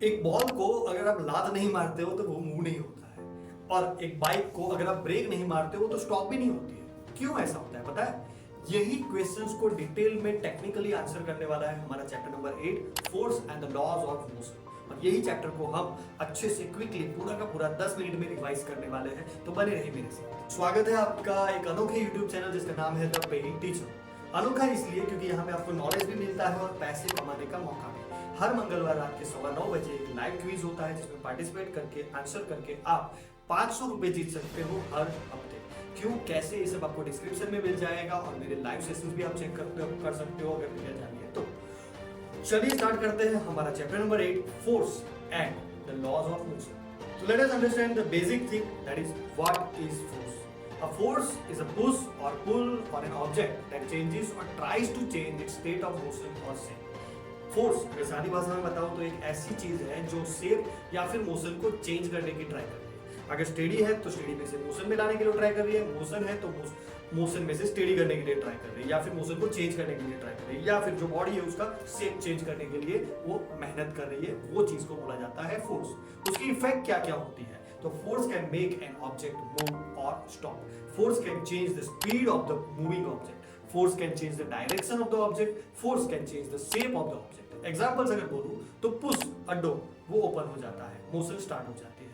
एक बॉल को अगर आप लात नहीं मारते हो तो वो मूव नहीं होता है, और एक बाइक को अगर आप ब्रेक नहीं मारते हो तो स्टॉप भी नहीं होती है। क्यों ऐसा होता है पता है? यही क्वेश्चंस को डिटेल में टेक्निकली आंसर करने वाला है हमारा chapter number 8, force and the laws of motion. और यही चैप्टर को हम अच्छे से क्विकली पूरा का पूरा 10 मिनट में रिवाइज करने वाले हैं, तो बने रहिए मेरे साथ। स्वागत है आपका एक अनोखे यूट्यूब चैनल जिसका नाम है द पेइंग टीचर। अनोखा इसलिए क्योंकि यहाँ पे आपको नॉलेज भी मिलता है और पैसे कमाने का मौका भी। हर मंगलवार रात के 9:15 बजे एक लाइव क्विज होता है जिसमें पार्टिसिपेट करके आंसर करके आप 500 रुपए जीत सकते हो हर हफ्ते। क्यों, कैसे, ये सब आपको डिस्क्रिप्शन में मिल जाएगा और मेरे लाइव सेशंस भी आप चेक कर सकते हो अगर मुझे जानिए तो। चलिए स्टार्ट करते हैं हमारा chapter number 8, force and the laws of motion. So let us understand the basic thing, that is what is force. A force is a push or pull on an object that changes or tries to change its state of motion or shape. Force अगर सादी भाषा में बताऊं तो एक ऐसी चीज है जो शेप या फिर मोशन को चेंज करने की ट्राई कर रही है। अगर स्टेडी है तो स्टेडी में से मोशन में लाने के लिए ट्राई कर रही है, मोशन है तो मोशन में से स्टेडी करने के लिए ट्राई कर रही है, या फिर मोशन को चेंज करने के लिए ट्राई कर रही है, या फिर जो बॉडी है उसका शेप चेंज करने के लिए वो मेहनत कर रही है। वो चीज को बोला जाता है फोर्स। उसकी इफेक्ट क्या क्या होती है? तो force can make an object move और stop. Force can change the speed of the moving object. Force can change the direction of the object. Force can change the shape of the object. Examples अगर बोलूं तो push a door, वो ओपन हो जाता है, motion start हो जाती है।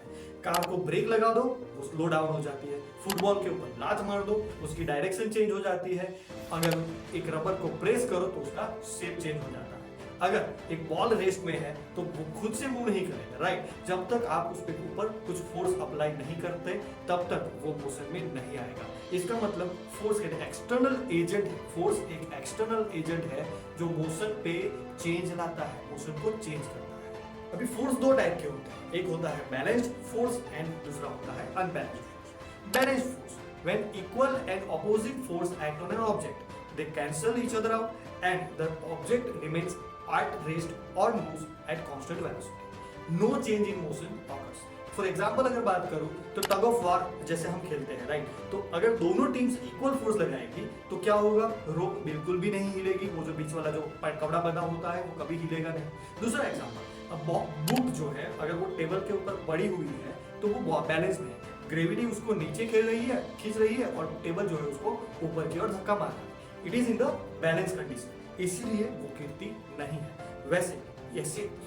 कार को ब्रेक लगा दो, वो स्लो डाउन हो जाती है। फुटबॉल के ऊपर लात मार दो, उसकी डायरेक्शन चेंज हो जाती है। अगर एक रबर को प्रेस करो तो उसका शेप चेंज हो जाता है। अगर एक बॉल रेस्ट में है तो वो खुद से मूव नहीं करेगा, राइट? जब तक आप उसके ऊपर कुछ फोर्स अप्लाई नहीं करते तब तक वो मोशन में नहीं आएगा। इसका मतलब फोर्स एक एक्सटर्नल एजेंट है। फोर्स एक एक्सटर्नल एजेंट है जो मोशन पे चेंज लाता है, मोशन को चेंज करता है। अभी फोर्स दो टाइप के होते हैं, एक होता है बैलेंस्ड फोर्स एंड दूसरा होता है unbalanced force. Balanced force, when equal and opposing force act on an object, they cancel each other out and the object remains at rest or moves at constant velocity. No change in motion occurs. For example अगर बात करूं तो tug of war जैसे हम खेलते हैं, right? तो अगर दोनों टीम्स इक्वल फोर्स लगाएगी तो क्या होगा? रोप बिल्कुल भी नहीं हिलेगी, वो जो बीच वाला जो कपड़ा बंधा होता है वो कभी हिलेगा नहीं। दूसरा एग्जाम्पल, अब बुक जो है अगर वो टेबल के ऊपर पड़ी हुई है तो वो बैलेंस में है। ग्रेविटी उसको नीचे खींच रही है और टेबल जो है उसको ऊपर की ओर धक्का मार रहा है। It is in the balance condition, इसलिए वो गिरती नहीं है। वैसे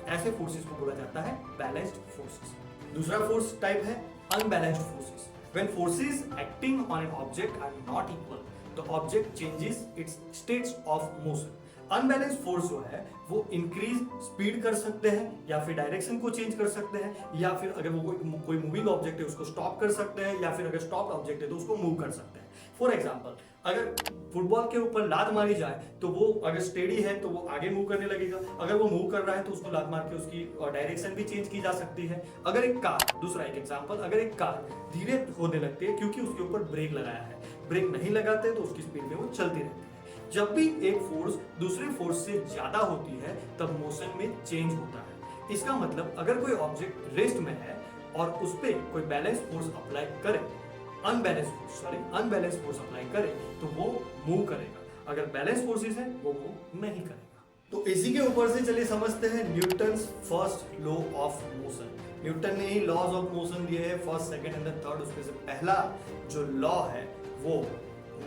ऐसे फोर्सेस को बोला जाता है बैलेंस्ड फोर्सेस। दूसरा फोर्स टाइप है unbalanced forces. When forces acting on an object are not equal, the object changes its states of motion. Unbalance force जो है वो इंक्रीज स्पीड कर सकते हैं, या फिर डायरेक्शन को चेंज कर सकते हैं, या फिर अगर वो कोई मूविंग ऑब्जेक्ट है उसको स्टॉप कर सकते हैं, या फिर अगर स्टॉप ऑब्जेक्ट है तो उसको मूव कर सकते हैं। फॉर एग्जांपल, अगर फुटबॉल के ऊपर लात मारी जाए तो वो अगर स्टेडी है तो वो आगे मूव करने लगेगा। अगर वो मूव कर रहा है तो उसको लात मार के उसकी डायरेक्शन भी चेंज की जा सकती है। अगर एक कार, दूसरा एक एग्जांपल, अगर एक कार धीरे होने लगती है क्योंकि उसके ऊपर ब्रेक लगाया है, ब्रेक नहीं लगाते तो उसकी स्पीड में वो चलती रहती है। जब भी एक फोर्स दूसरे फोर्स से ज्यादा होती है तब मोशन में चेंज होता है। इसका मतलब अगर कोई ऑब्जेक्ट रेस्ट में है और उस पर कोई बैलेंस फोर्स अप्लाई करे, अनबैलेंस फोर्स अप्लाई करे तो वो मूव करेगा। अगर बैलेंस फोर्सेस है वो मूव नहीं करेगा। तो इसी के ऊपर से चलिए समझते हैं Newton's first law of motion. Newton ने ही लॉज ऑफ मोशन दिए हैं, फर्स्ट, सेकंड एंड थर्ड। उसमें से पहला जो लॉ है वो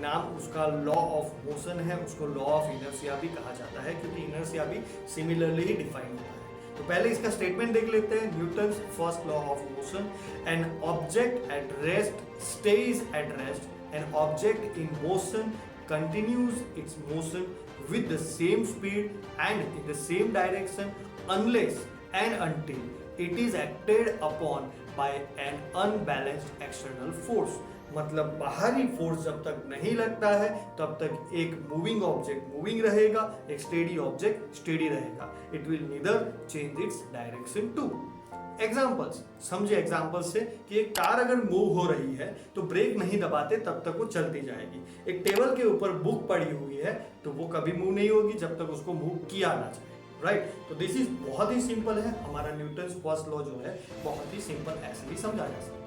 नाम उसका लॉ ऑफ मोशन है, उसको लॉ ऑफ इनर्शिया भी कहा जाता है क्योंकि इनर्शिया भी सिमिलरली ही डिफाइन होता है। तो पहले इसका स्टेटमेंट देख लेते हैं। Newton's first law of motion, an object at rest stays at rest, an object in motion continues its motion with the same speed and in the same direction unless and until it is acted upon by an unbalanced external force. मतलब बाहरी force जब तक नहीं लगता है तब तक एक मूविंग ऑब्जेक्ट मूविंग रहेगा, एक स्टेडी ऑब्जेक्ट स्टेडी रहेगा। It will neither change its direction too. Examples समझे, एग्जाम्पल्स से कि एक कार अगर मूव हो रही है तो ब्रेक नहीं दबाते तब तक वो चलती जाएगी। एक टेबल के ऊपर बुक पड़ी हुई है तो वो कभी मूव नहीं होगी जब तक उसको मूव किया ना जाए, राइट? तो दिस इज बहुत ही सिंपल है। हमारा न्यूटन्स फर्स्ट लॉ जो है बहुत ही सिंपल, ऐसे भी समझा जा सकता है।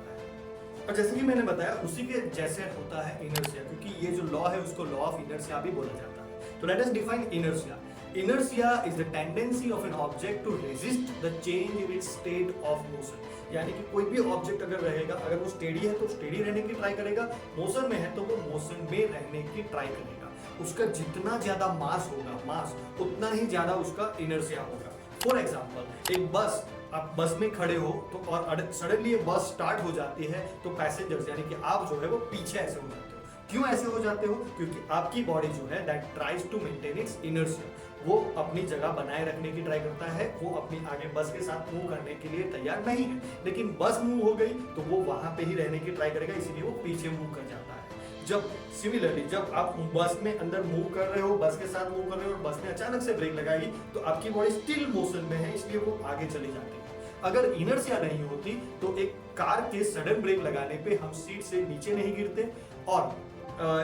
और जैसे कि मैंने बताया उसी के जैसे होता है इनर्शिया, क्योंकि ये जो लॉ है उसको लॉ ऑफ इनर्शिया भी बोला जाता है। तो let us define inertia. Inertia is the tendency of an object to resist the change in its state of motion. यानी कि कोई भी ऑब्जेक्ट अगर रहेगा, अगर वो स्टेडी है तो स्टेडी रहने की ट्राई करेगा, मोशन में है तो वो मोशन में रहने की ट्राई करेगा। उसका जितना ज्यादा मास होगा, मास उतना ही ज्यादा उसका इनर्शिया होगा। फॉर एग्जाम्पल, एक बस, आप बस में खड़े हो तो और सडनली ये बस स्टार्ट हो जाती है तो पैसेंजर्स यानी कि आप जो है वो पीछे ऐसे हो जाते हो। क्यों ऐसे हो जाते हो? क्योंकि आपकी बॉडी जो है that tries to maintain its inertia, वो अपनी जगह बनाए रखने की ट्राई करता है, वो अपनी आगे बस के साथ मूव करने के लिए तैयार नहीं है। लेकिन बस मूव हो गई तो वो वहां पे ही रहने की ट्राई करेगा, इसीलिए वो पीछे मूव कर जाता है। जब सिमिलरली जब आप बस में अंदर मूव कर रहे हो, बस के साथ मूव कर रहे हो और बस ने अचानक से ब्रेक लगाई तो आपकी बॉडी स्टिल मोशन में है, इसलिए वो आगे चली जाती है। अगर इनर्शिया नहीं होती तो एक कार के सडन ब्रेक लगाने पे हम सीट से नीचे नहीं गिरते, और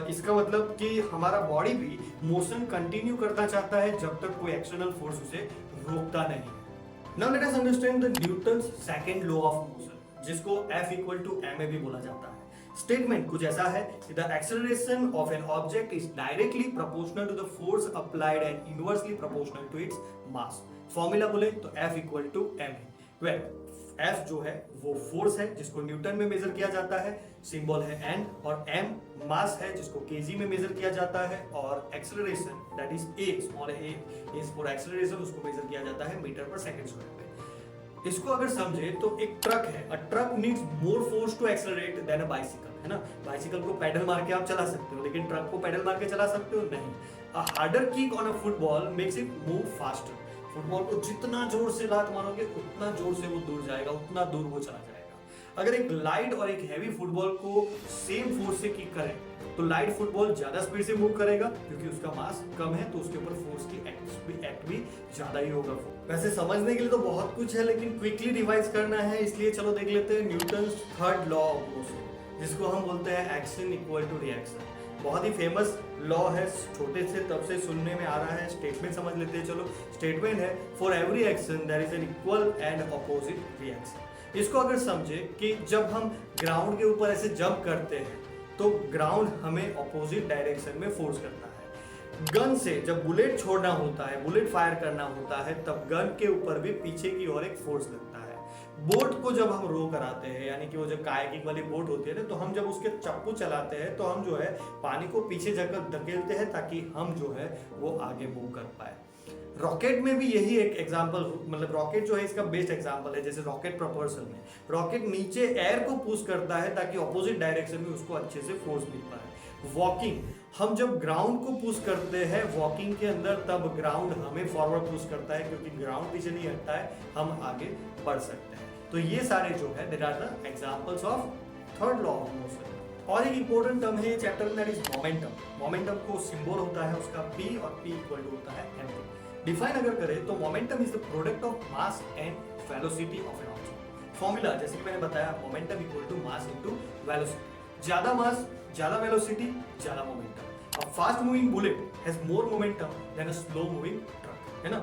इसका मतलब कि हमारा बॉडी भी मोशन कंटिन्यू करना चाहता है जब तक कोई एक्सटर्नल फोर्स उसे रोकता नहीं। Now let us understand the Newton's second law of motion, जिसको F इक्वल टू ma भी बोला जाता है। स्टेटमेंट कुछ ऐसा है कि the acceleration of an object is directly proportional to the force applied and inversely proportional to its mass. Formula बोले तो F equal to ma, well F जो है वो फोर्स है जिसको न्यूटन में मेजर किया जाता है, सिंबल है n, और m मास है जिसको kg में मेजर किया जाता है, और acceleration that is a, small a is for acceleration, उसको मेजर किया जाता है मीटर पर सेकंड स्क्वायर पे। इसको अगर समझे तो एक ट्रक है, a truck needs more force to accelerate than a bicycle, है ना। बाइसिकल को पैडल मार के आप चला सकते हो, लेकिन ट्रक को पैडल मार के चला सकते हो नहीं। अ harder kick on a football makes it move faster. Football को जितना जोर से लात मारोगे उतना जोर से वो दूर जाएगा, उतना दूर वो चला जाएगा। अगर एक लाइट और एक हैवी फुटबॉल को सेम फोर्स से किक करें तो लाइट फुटबॉल ज्यादा स्पीड से मूव करेगा, क्योंकि उसका मास कम है तो उसके ऊपर फोर्स की एक्ट भी ज्यादा ही होगा। वैसे समझने के लिए तो बहुत कुछ है, लेकिन क्विकली रिवाइज करना है, इसलिए चलो देख लेते हैं Newton's third law of motion, जिसको हम बोलते हैं एक्शन इक्वल टू रिएक्शन। बहुत ही फेमस लॉ है, छोटे से तब से सुनने में आ रहा है। स्टेटमेंट समझ लेते हैं, चलो। स्टेटमेंट है for every action there is an equal and opposite reaction. इसको अगर समझे कि जब हम ग्राउंड के ऊपर ऐसे जंप करते हैं तो ग्राउंड हमें अपोजिट डायरेक्शन में फोर्स करता है। गन से जब बुलेट छोड़ना होता है, बुलेट फायर करना होता है, तब गन के ऊपर भी पीछे की ओर एक फोर्स लगता है। बोट को जब हम रो कराते हैं, यानी कि वो जब कायाकिंग वाली बोट होती है ना, तो हम जब उसके चप्पू चलाते हैं तो हम जो है पानी को पीछे धकेलते हैं ताकि हम जो है वो आगे मूव कर पाए। रॉकेट में भी यही एक एग्जांपल, मतलब रॉकेट जो है इसका बेस्ट एग्जांपल है। जैसे रॉकेट प्रपोर्शन में रॉकेट नीचे एयर को पुश करता है ताकि ऑपोजिट डायरेक्शन में उसको अच्छे से फोर्स मिल पाए। वॉकिंग, हम जब ग्राउंड को पुश करते हैं वॉकिंग के अंदर, तब ग्राउंड हमें फॉरवर्ड पुश करता है, क्योंकि ग्राउंड पीछे नहीं हटता है, हम आगे बढ़ सकते हैं। तो ये सारे जो है there are the examples of third law of motion. और एक इंपॉर्टेंट टर्म है चैप्टर में, दैट इज मोमेंटम। मोमेंटम को सिंबल होता है उसका p, और p इक्वल टू होता है m। डिफाइन अगर करें तो momentum is the product of mass and velocity of an object. Formula जैसे कि मैंने बताया, momentum equal to mass into velocity. ज्यादा मास ज्यादा वेलोसिटी ज्यादा मोमेंटम। अब fast moving bullet has more momentum than a slow moving truck, है ना।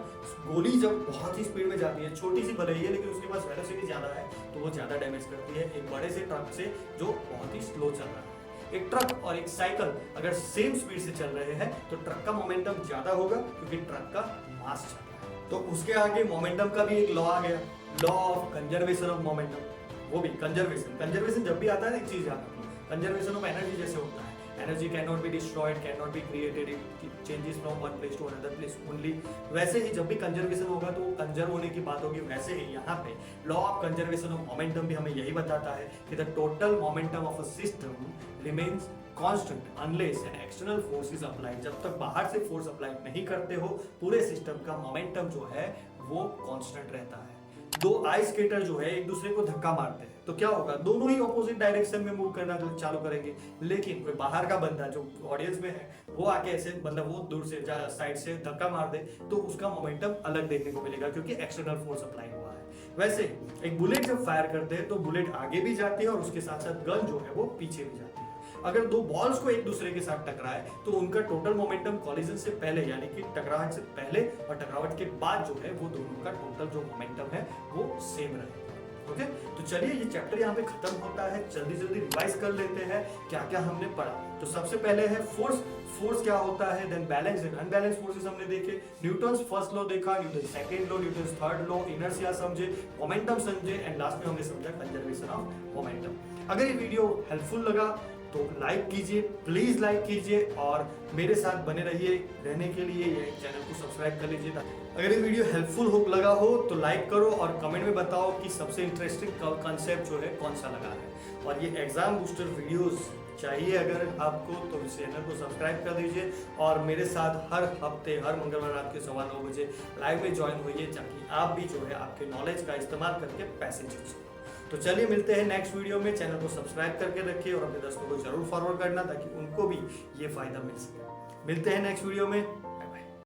गोली जब बहुत ही स्पीड में जाती है, छोटी सी भले ही है लेकिन उसके पास वेलोसिटी ज्यादा है, तो वो ज्यादा डैमेज करती है एक बड़े से ट्रक से जो बहुत ही स्लो चल रहा है। एक ट्रक और एक साइकिल अगर सेम स्पीड से चल रहे हैं तो ट्रक का मोमेंटम ज्यादा होगा, क्योंकि ट्रक का मास ज्यादा है। तो उसके आगे मोमेंटम का भी एक लॉ आ गया, law of conservation of momentum. वो भी कंजर्वेशन जब भी आता है एक चीज याद रखो, कंजर्वेशन ऑफ एनर्जी जैसे होता है, energy can not be destroyed, can not be created, it changes from one place to another place only. वैसे ही जब भी कंजर्वेशन होगा तो कंजर्व होने की बात होगी। वैसे ही यहाँ पे law of conservation of momentum भी हमें यही बताता है कि the total momentum of a system remains constant unless an external force is applied. जब तक बाहर से फोर्स अप्लाइड नहीं करते हो, पूरे सिस्टम का मोमेंटम जो है वो कांस्टेंट रहता है। दो आइस स्केटर जो है एक दूसरे को धक्का मारते हैं तो क्या होगा, दोनों ही ऑपोजिट डायरेक्शन में मूव करना चालू करेंगे। लेकिन कोई बाहर का बंदा जो ऑडियंस में है वो आके ऐसे, मतलब वो दूर से साइड से धक्का मार दे तो उसका मोमेंटम अलग देखने को मिलेगा, क्योंकि एक्सटर्नल फोर्स अप्लाई हुआ है। वैसे एक बुलेट जब फायर करते हैं तो बुलेट आगे भी जाती है और उसके साथ साथ गन जो है वो पीछे भी जाती है। अगर दो बॉल्स को एक दूसरे के साथ टकराए तो उनका टोटल मोमेंटम कॉलिजन से पहले, यानी कि टकराहट से पहले और टकराहट के बाद जो है वो दोनों का टोटल जो मोमेंटम है वो सेम रहेगा। ओके, तो चलिए ये चैप्टर यहाँ पे खत्म होता है। जल्दी जल्दी रिवाइज कर लेते हैं क्या क्या हमने पढ़ा। तो सबसे पहले है फोर्स। फोर्स क्या होता है, then balance and unbalance forces हमने देखे, न्यूटन्स फर्स्ट लॉ देखा, Newton second law, Newton third law, inertia समझे, मोमेंटम समझे एंड लास्ट में हमने समझा कंजर्वेशन ऑफ मोमेंटम। अगर ये वीडियो हेल्पफुल लगा तो लाइक कीजिए, प्लीज लाइक कीजिए और मेरे साथ बने रहिए। रहने के लिए ये चैनल को सब्सक्राइब कर लीजिए। अगर ये वीडियो हेल्पफुल लगा हो तो लाइक करो और कमेंट में बताओ कि सबसे इंटरेस्टिंग कंसेप्ट जो है कौन सा लगा है। और ये एग्जाम बूस्टर वीडियोस चाहिए अगर आपको तो इस चैनल को सब्सक्राइब कर दीजिए और मेरे साथ हर हफ्ते हर मंगलवार रात के 9:15 बजे लाइव में ज्वाइन होइए, ताकि आप भी जो है आपके नॉलेज का इस्तेमाल करके पैसे जीत सको। तो चलिए मिलते हैं नेक्स्ट वीडियो में। चैनल को सब्सक्राइब करके रखिए और अपने दोस्तों को जरूर फॉरवर्ड करना ताकि उनको भी ये फायदा मिल सके। मिलते हैं नेक्स्ट वीडियो में।